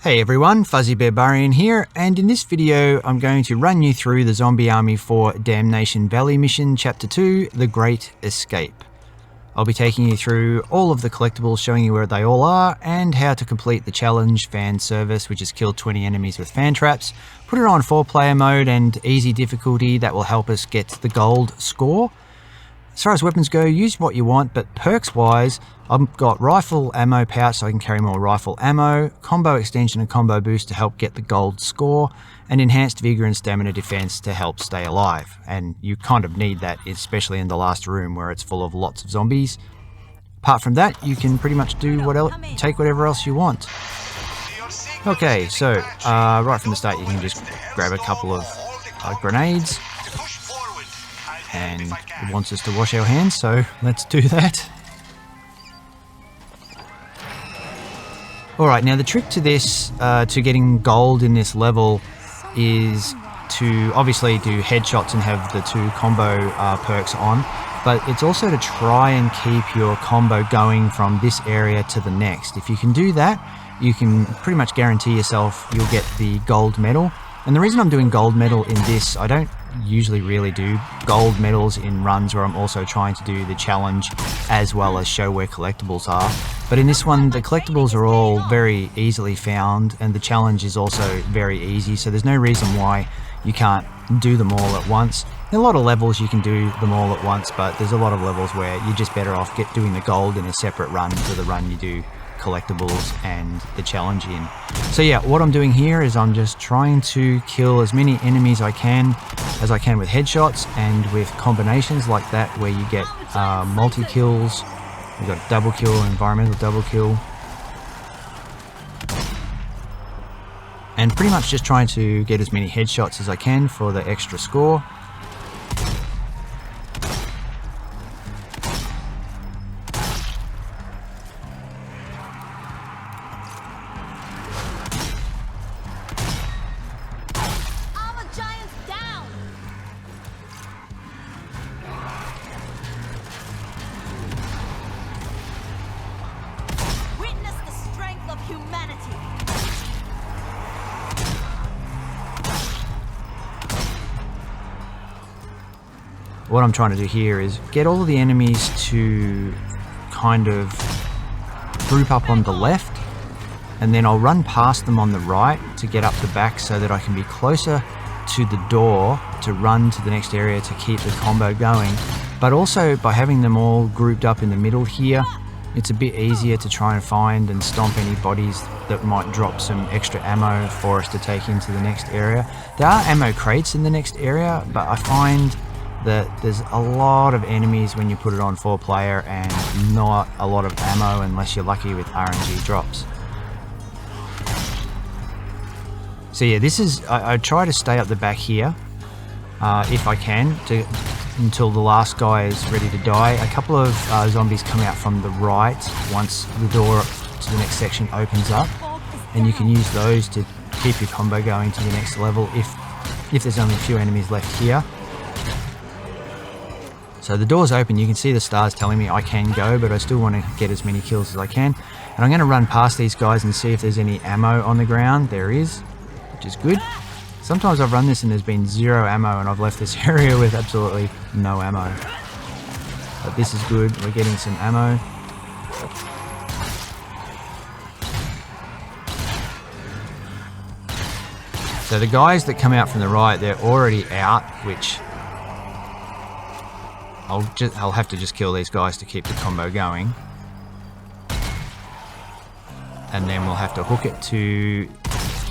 Hey everyone, Fuzzy Barbarian here, and in this video I'm going to run you through the zombie army for Damnation Valley mission Chapter 2, the Grate Escape. I'll be taking you through all of the collectibles, showing you where they all are, and how to complete the challenge fan service, which is kill 20 enemies with fan traps, put it on 4-player mode and easy difficulty. That will help us get the gold score. As far as weapons go, use what you want, but perks wise, I've got rifle ammo pouch so I can carry more rifle ammo, combo extension and combo boost to help get the gold score, and enhanced vigor and stamina defense to help stay alive. And you kind of need that, especially in the last room where it's full of lots of zombies. Apart from that, you can pretty much do take whatever else you want. Okay, so right from the start you can just grab a couple of grenades. And it wants us to wash our hands, so let's do that. Alright, now the trick to this, to getting gold in this level, is to obviously do headshots and have the 2 combo perks on, but it's also to try and keep your combo going from this area to the next. If you can do that, you can pretty much guarantee yourself you'll get the gold medal. And the reason I'm doing gold medal in this, I don't usually really do gold medals in runs where I'm also trying to do the challenge as well as show where collectibles are. But in this one, the collectibles are all very easily found and the challenge is also very easy, so there's no reason why you can't do them all at once. In a lot of levels you can do them all at once, but there's a lot of levels where you're just better off doing the gold in a separate run to the run you do collectibles and the challenge in. So yeah, what I'm doing here is I'm just trying to kill as many enemies as I can with headshots and with combinations like that where you get multi-kills. We've got double kill, environmental double kill. And pretty much just trying to get as many headshots as I can for the extra score. What I'm trying to do here is get all of the enemies to kind of group up on the left, and then I'll run past them on the right to get up the back so that I can be closer to the door to run to the next area to keep the combo going. But also by having them all grouped up in the middle here, it's a bit easier to try and find and stomp any bodies that might drop some extra ammo for us to take into the next area. There are ammo crates in the next area, but I find that there's a lot of enemies when you put it on 4-player and not a lot of ammo unless you're lucky with RNG drops. So yeah, this is, I try to stay up the back here if I can until the last guy is ready to die. A couple of zombies come out from the right once the door to the next section opens up, and you can use those to keep your combo going to the next level if there's only a few enemies left here. So the door's open, you can see the stars telling me I can go, but I still want to get as many kills as I can. And I'm going to run past these guys and see if there's any ammo on the ground. There is, which is good. Sometimes I've run this and there's been 0 ammo and I've left this area with absolutely no ammo. But this is good, we're getting some ammo. So the guys that come out from the right, they're already out, which I'll have to just kill these guys to keep the combo going. And then we'll have to hook it to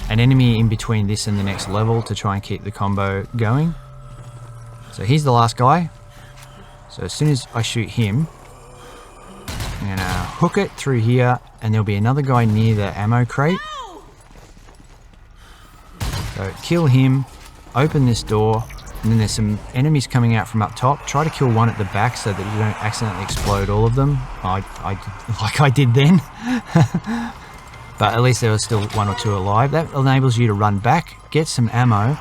an enemy in between this and the next level to try and keep the combo going. So he's the last guy. So as soon as I shoot him, I'm going to hook it through here, and there'll be another guy near the ammo crate. So kill him, open this door, and then there's some enemies coming out from up top. Try to kill one at the back so that you don't accidentally explode all of them, like I did then. But at least there was still 1 or 2 alive. That enables you to run back, get some ammo,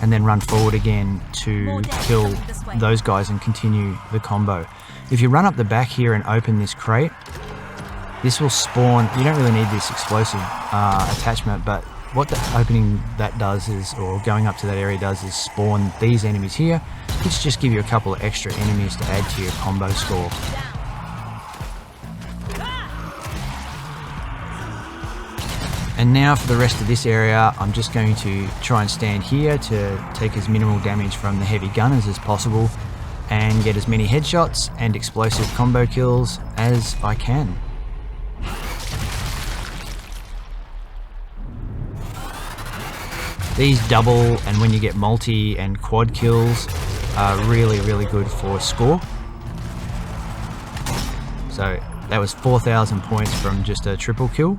and then run forward again to kill those guys and continue the combo. If you run up the back here and open this crate, this will spawn. You don't really need this explosive attachment, but what the opening that does is, or going up to that area does, is spawn these enemies here, which just give you a couple of extra enemies to add to your combo score. And now for the rest of this area, I'm just going to try and stand here to take as minimal damage from the heavy gunners as possible and get as many headshots and explosive combo kills as I can. These double, and when you get multi and quad kills, are really, really good for score. So that was 4,000 points from just a triple kill.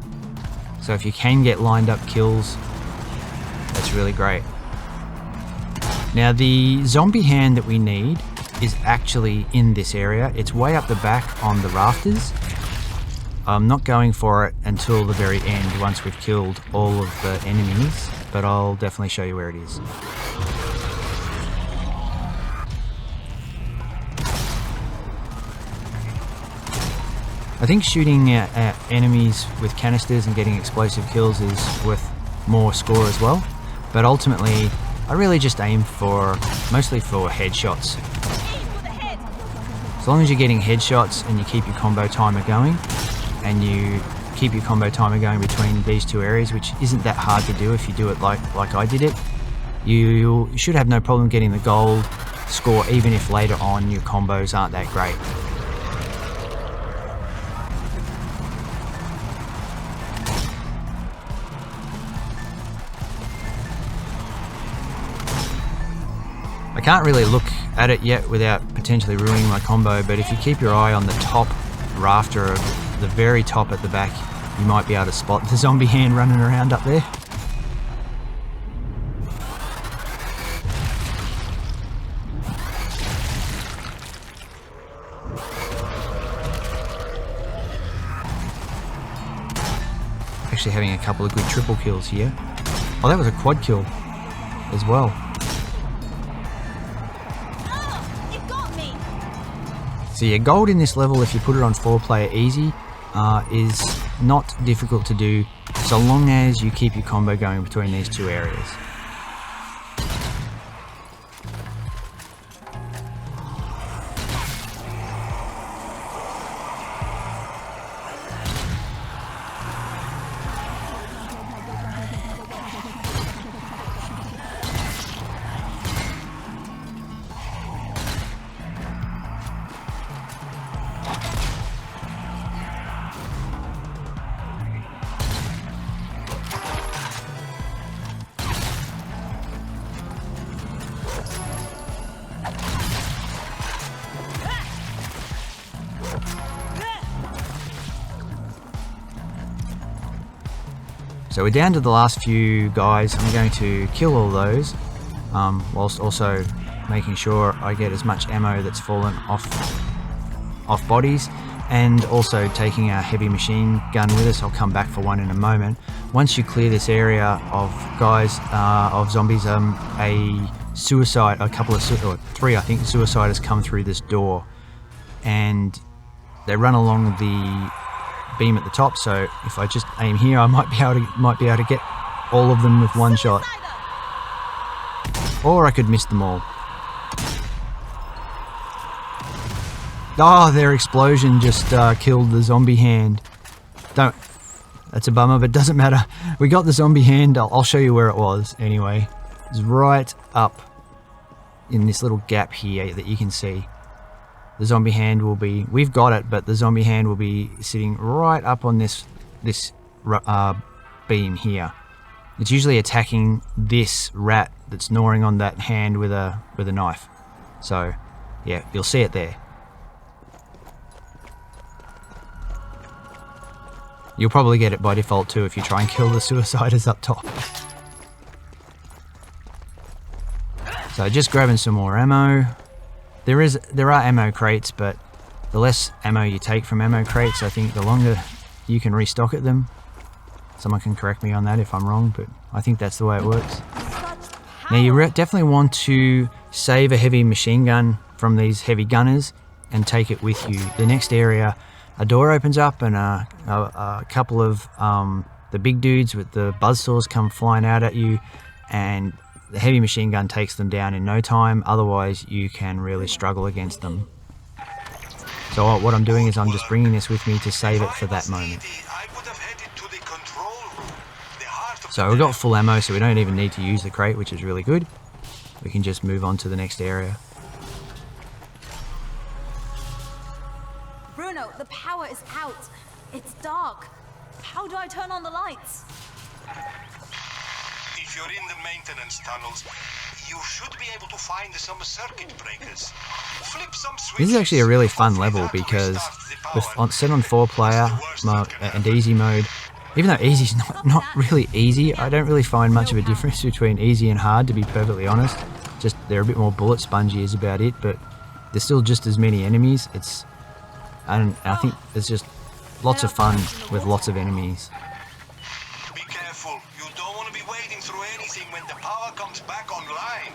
So if you can get lined up kills, that's really great. Now the zombie hand that we need is actually in this area. It's way up the back on the rafters. I'm not going for it until the very end once we've killed all of the enemies, but I'll definitely show you where it is. I think shooting at enemies with canisters and getting explosive kills is worth more score as well, but ultimately I really just aim for, mostly for headshots. As long as you're getting headshots and you keep your combo timer going, and you keep your combo timer going between these two areas, which isn't that hard to do if you do it like I did it, you should have no problem getting the gold score, even if later on your combos aren't that great. I can't really look at it yet without potentially ruining my combo, but if you keep your eye on the top rafter, of the very top at the back, you might be able to spot the zombie hand running around up there. Actually having a couple of good triple kills here. Oh, that was a quad kill as well. So yeah, gold in this level, if you put it on 4-player easy, is not difficult to do, so long as you keep your combo going between these two areas. So we're down to the last few guys. I'm going to kill all those, whilst also making sure I get as much ammo that's fallen off bodies, and also taking our heavy machine gun with us. I'll come back for one in a moment. Once you clear this area of guys, of zombies, a couple of, or three I think, suiciders come through this door, and they run along the beam at the top, so if I just aim here, I might be able to get all of them with one shot, or I could miss them all. Oh, their explosion just killed the zombie hand. That's a bummer, but it doesn't matter. We got the zombie hand. I'll show you where it was anyway. It's right up in this little gap here that you can see. The zombie hand will be, we've got it, but the zombie hand will be sitting right up on this beam here. It's usually attacking this rat that's gnawing on that hand with a knife. So yeah, you'll see it there. You'll probably get it by default too if you try and kill the suiciders up top. So just grabbing some more ammo. There are ammo crates, but the less ammo you take from ammo crates, I think the longer you can restock at them. Someone can correct me on that if I'm wrong, but I think that's the way it works. Now you definitely want to save a heavy machine gun from these heavy gunners and take it with you. The next area a door opens up and a couple of the big dudes with the buzzsaws come flying out at you, and the heavy machine gun takes them down in no time. Otherwise you can really struggle against them. So what I'm doing is I'm just bringing this with me to save it for that moment. So we've got full ammo, so we don't even need to use the crate, which is really good. We can just move on to the next area. Bruno, the power is out. It's dark. How do I turn on the lights? If you're in the maintenance tunnels, you should be able to find some circuit breakers. Flip some switches. This is actually a really fun level because set on 4-player and easy mode. Even though easy's not really easy, I don't really find much of a difference between easy and hard, to be perfectly honest. Just they're a bit more bullet spongy is about it, but there's still just as many enemies. And I think there's just lots of fun with lots of enemies. Be careful, you don't want to be wading through anything when the power comes back online.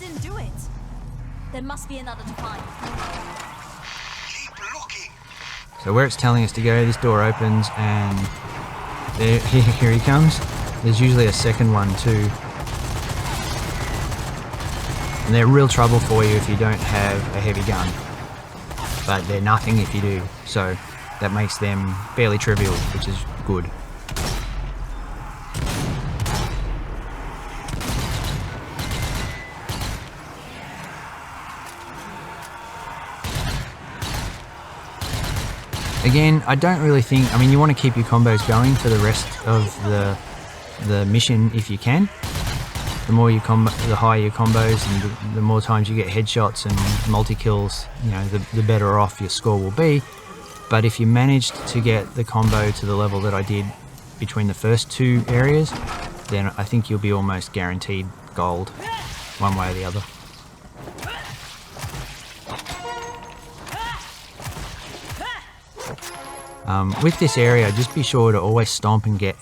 Didn't do it. There must be another to find. Keep looking. So where it's telling us to go, this door opens, and here he comes. There's usually a second one too. And they're real trouble for you if you don't have a heavy gun. But they're nothing if you do. So that makes them fairly trivial, which is good. Again, I don't really think, I mean, you want to keep your combos going for the rest of the mission if you can. The more you the higher your combos, and the more times you get headshots and multi-kills, you know, the better off your score will be. But if you managed to get the combo to the level that I did between the first two areas, then I think you'll be almost guaranteed gold, one way or the other. With this area, just be sure to always stomp and get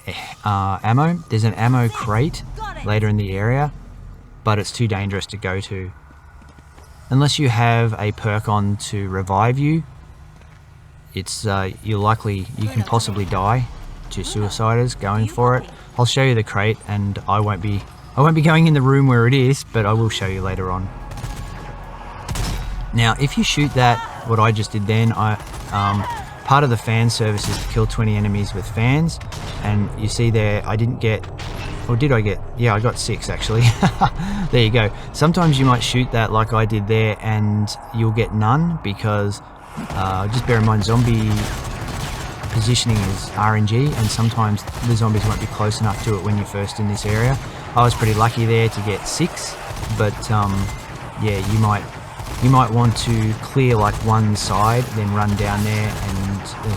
ammo. There's an ammo crate later in the area, but it's too dangerous to go to. Unless you have a perk on to revive you, it's you can possibly die to suiciders going for it. I'll show you the crate, and I won't be going in the room where it is, but I will show you later on. Now, if you shoot that, what I just did then, part of the fan service is to kill 20 enemies with fans, and you see there I didn't get, or did I get? Yeah, I got 6 actually. There you go. Sometimes you might shoot that like I did there and you'll get none, because just bear in mind zombie positioning is RNG, and sometimes the zombies won't be close enough to it when you're first in this area. I was pretty lucky there to get 6, but yeah, you might want to clear like one side, then run down there and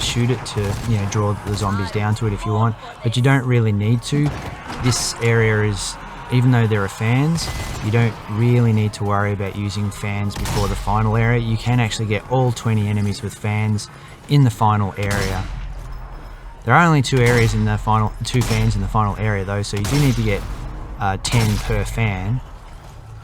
shoot it to, you know, draw the zombies down to it if you want, but you don't really need to. This area is, even though there are fans, you don't really need to worry about using fans before the final area. You can actually get all 20 enemies with fans in the final area. There are only 2 fans in the final area though, so you do need to get 10 per fan,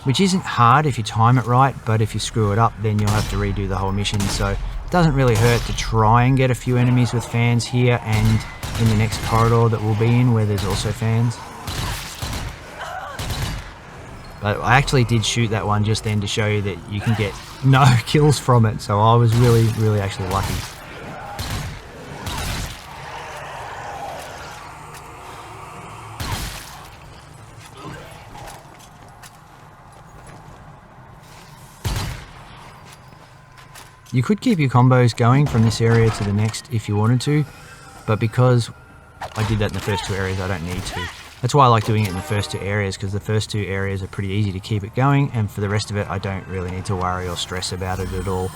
which isn't hard if you time it right, but if you screw it up, then you'll have to redo the whole mission. So it doesn't really hurt to try and get a few enemies with fans here and in the next corridor that we'll be in, where there's also fans. But I actually did shoot that one just then to show you that you can get no kills from it, so I was really actually lucky. You could keep your combos going from this area to the next if you wanted to, but because I did that in the first 2 areas, I don't need to. That's why I like doing it in the first 2 areas, because the first 2 areas are pretty easy to keep it going, and for the rest of it, I don't really need to worry or stress about it at all.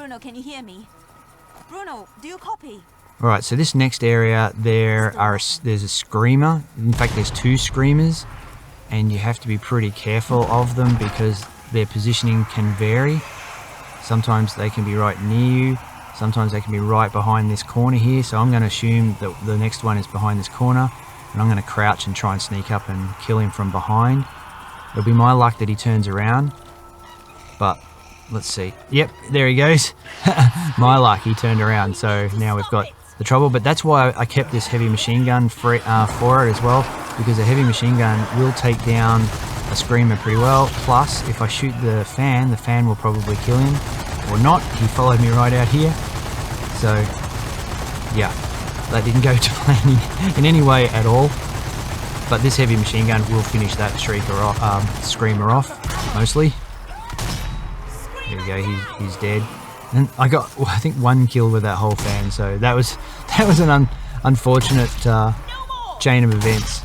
Bruno, can you hear me? Bruno, do you copy? Alright, so this next area, there's a screamer. In fact, there's 2 screamers, and you have to be pretty careful of them because their positioning can vary. Sometimes they can be right near you, sometimes they can be right behind this corner here, so I'm going to assume that the next one is behind this corner, and I'm going to crouch and try and sneak up and kill him from behind. It'll be my luck that he turns around, but let's see. Yep, there he goes. My luck, he turned around, so now we've got the trouble. But that's why I kept this heavy machine gun for it as well, because a heavy machine gun will take down a screamer pretty well. Plus, if I shoot the fan will probably kill him, or not. He followed me right out here, so yeah, that didn't go to plan in any way at all. But this heavy machine gun will finish that screamer off, mostly. There we go, he's dead. And I got, I think, 1 kill with that whole fan, so that was an unfortunate chain of events.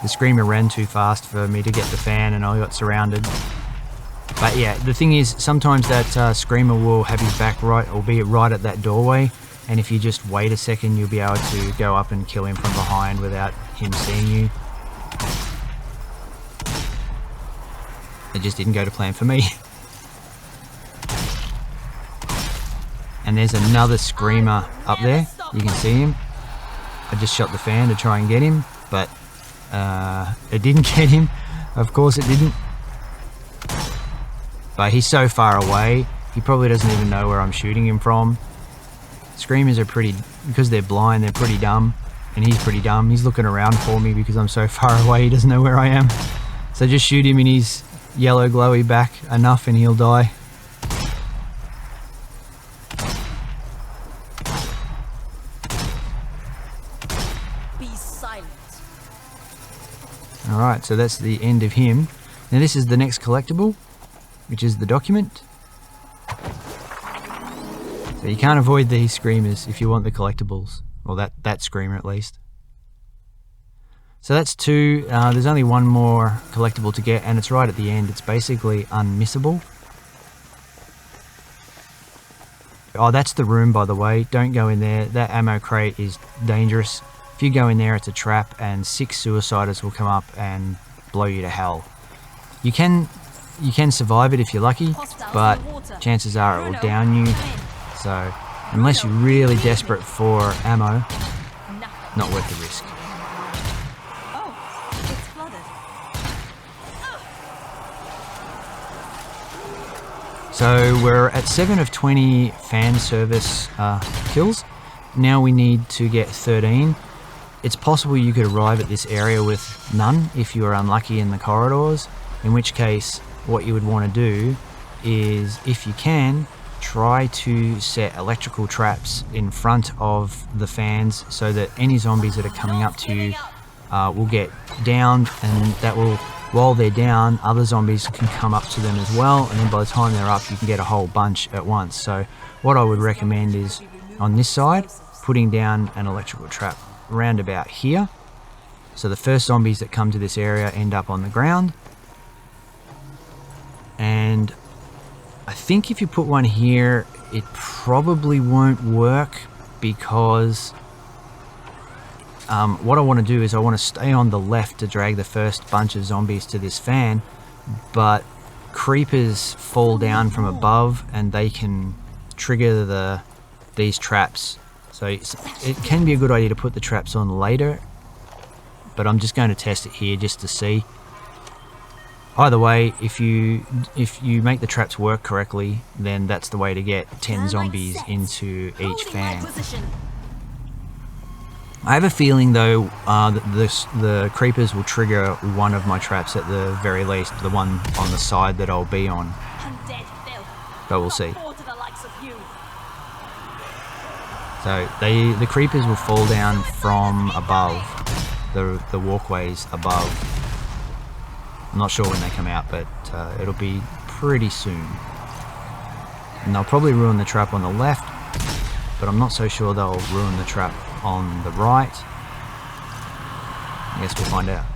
The screamer ran too fast for me to get the fan, and I got surrounded. But yeah, the thing is, sometimes that screamer will have his back right, albeit right at that doorway, and if you just wait a second, you'll be able to go up and kill him from behind without him seeing you. It just didn't go to plan for me. And there's another screamer up there. You can see him. I just shot the fan to try and get him, but it didn't get him. Of course it didn't. But he's so far away, he probably doesn't even know where I'm shooting him from. Screamers are pretty, because they're blind, they're pretty dumb. And he's pretty dumb. He's looking around for me because I'm so far away, he doesn't know where I am. So just shoot him in his yellow glowy back enough and he'll die. Be silent. Alright, so that's the end of him. Now this is the next collectible, which is the document. So you can't avoid these screamers if you want the collectibles. Or that screamer at least. So that's 2. There's only 1 more collectible to get, and it's right at the end. It's basically unmissable. Oh, that's the room, by the way. Don't go in there. That ammo crate is dangerous. If you go in there, it's a trap, and 6 suiciders will come up and blow you to hell. You can survive it if you're lucky, but chances are it will down you. So unless you're really desperate for ammo, not worth the risk. So we're at 7 of 20 fan service kills. Now we need to get 13. It's possible you could arrive at this area with none if you are unlucky in the corridors, in which case what you would want to do is, if you can, try to set electrical traps in front of the fans so that any zombies that are coming up to you will get downed, and that will, while they're down, other zombies can come up to them as well, and then by the time they're up you can get a whole bunch at once. So what I would recommend is, on this side, putting down an electrical trap around about here, so the first zombies that come to this area end up on the ground. And I think if you put one here, it probably won't work, because what I want to do is I want to stay on the left to drag the first bunch of zombies to this fan, but creepers fall down from above and they can trigger these traps. So it can be a good idea to put the traps on later, but I'm just going to test it here just to see. Either way, if you make the traps work correctly, then that's the way to get 10 zombies into each fan. I have a feeling though that the creepers will trigger one of my traps at the very least, the one on the side that I'll be on. But we'll see. So the creepers will fall down from above, the walkways above. I'm not sure when they come out, but it'll be pretty soon. And they'll probably ruin the trap on the left, but I'm not so sure they'll ruin the trap on the right. I guess we'll find out.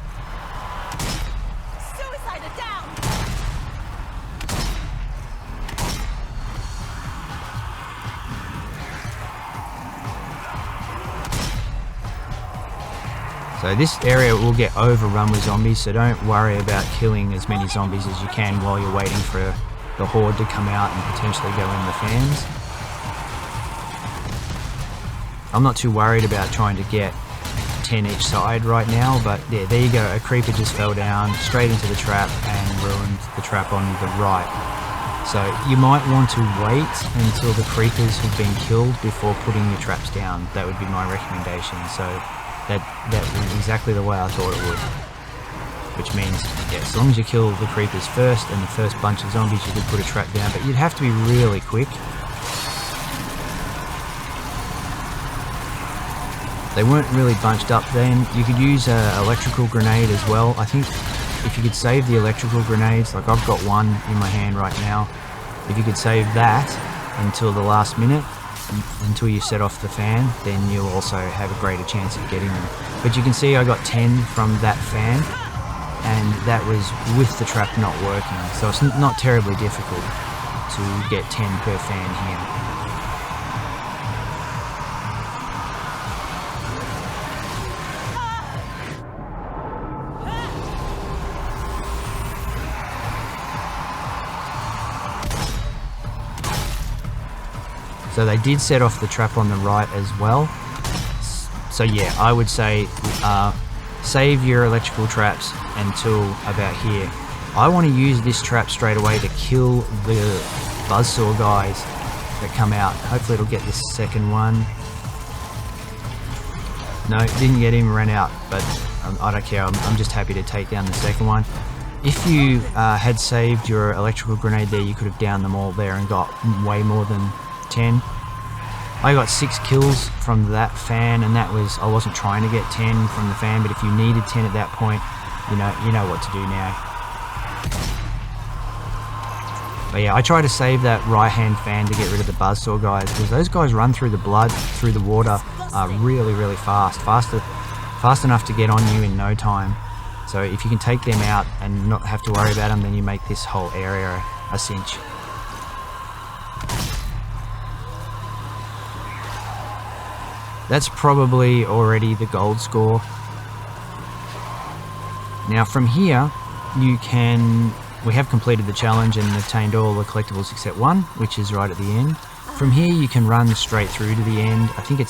So this area will get overrun with zombies, so don't worry about killing as many zombies as you can while you're waiting for the horde to come out and potentially go in the fans. I'm not too worried about trying to get 10 each side right now, but yeah, there you go, a creeper just fell down straight into the trap and ruined the trap on the right. So you might want to wait until the creepers have been killed before putting your traps down. That would be my recommendation. So that went exactly the way I thought it would. Which means, yeah, as long as you kill the creepers first and the first bunch of zombies, you could put a trap down, but you'd have to be really quick. They weren't really bunched up then. You could use an electrical grenade as well. I think if you could save the electrical grenades, like I've got one in my hand right now, if you could save that until the last minute, until you set off the fan, then you'll also have a greater chance of getting them. But you can see I got 10 from that fan, and that was with the trap not working. So it's not terribly difficult to get 10 per fan here. So they did set off the trap on the right as well. So yeah, I would say save your electrical traps until about here. I want to use this trap straight away to kill the buzzsaw guys that come out. Hopefully it'll get the second one. No, didn't get him, ran out, but I don't care. I'm just happy to take down the second one. If you had saved your electrical grenade there, you could have downed them all there and got way more than 10. I got 6 kills from that fan, and that was, I wasn't trying to get 10 from the fan, but if you needed 10 at that point, you know what to do now. But yeah, I try to save that right hand fan to get rid of the buzzsaw guys, because those guys run through the blood, through the water really fast, fast enough to get on you in no time. So if you can take them out and not have to worry about them, then you make this whole area a cinch. That's probably already the gold score. Now from here, we have completed the challenge and obtained all the collectibles except one, which is right at the end. From here you can run straight through to the end. I think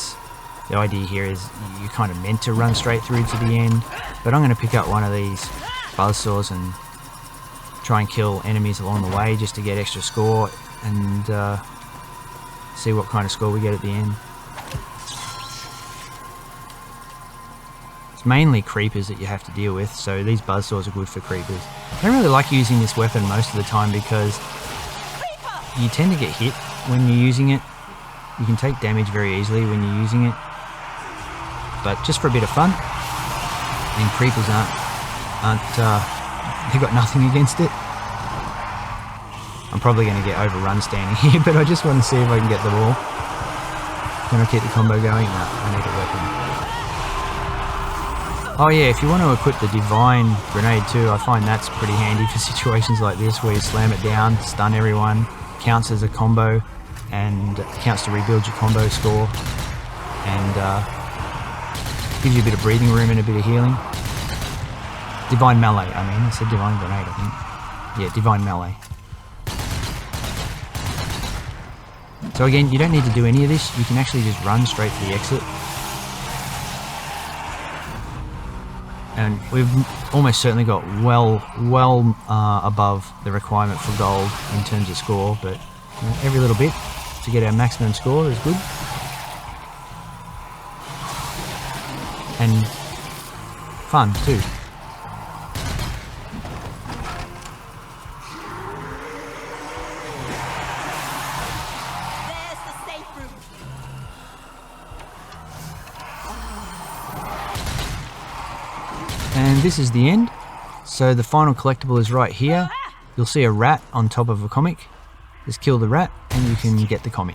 the idea here is you're kind of meant to run straight through to the end, but I'm going to pick up one of these buzzsaws and try and kill enemies along the way just to get extra score and see what kind of score we get at the end. Mainly creepers that you have to deal with, so these buzzsaws are good for creepers. I don't really like using this weapon most of the time because you tend to get hit when you're using it. You can take damage very easily when you're using it, but just for a bit of fun. And creepers they've got nothing against it. I'm probably going to get overrun standing here, but I just want to see if I can get the wall. Can I keep the combo going? No, I need a weapon. Oh yeah, if you want to equip the Divine Grenade too, I find that's pretty handy for situations like this where you slam it down, stun everyone, counts as a combo, and counts to rebuild your combo score, and gives you a bit of breathing room and a bit of healing. Divine Melee, I said Divine Grenade, I think. Yeah, Divine Melee. So again, you don't need to do any of this, you can actually just run straight to the exit. And we've almost certainly got well above the requirement for gold in terms of score, but every little bit to get our maximum score is good. And fun too. There's the safe room. And this is the end. So the final collectible is right here. You'll see a rat on top of a comic. Just kill the rat and you can get the comic.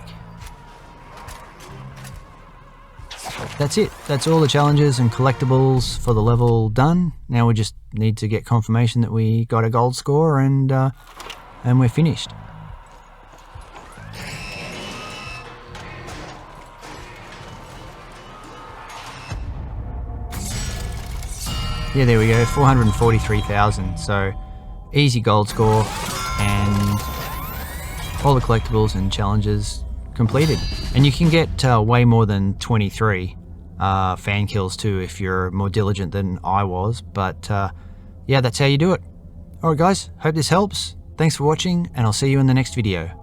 That's it. That's all the challenges and collectibles for the level done. Now we just need to get confirmation that we got a gold score and we're finished. Yeah, there we go, 443,000. So easy gold score, and all the collectibles and challenges completed. And you can get way more than 23 fan kills too if you're more diligent than I was. But yeah, that's how you do it. Alright guys, hope this helps. Thanks for watching, and I'll see you in the next video.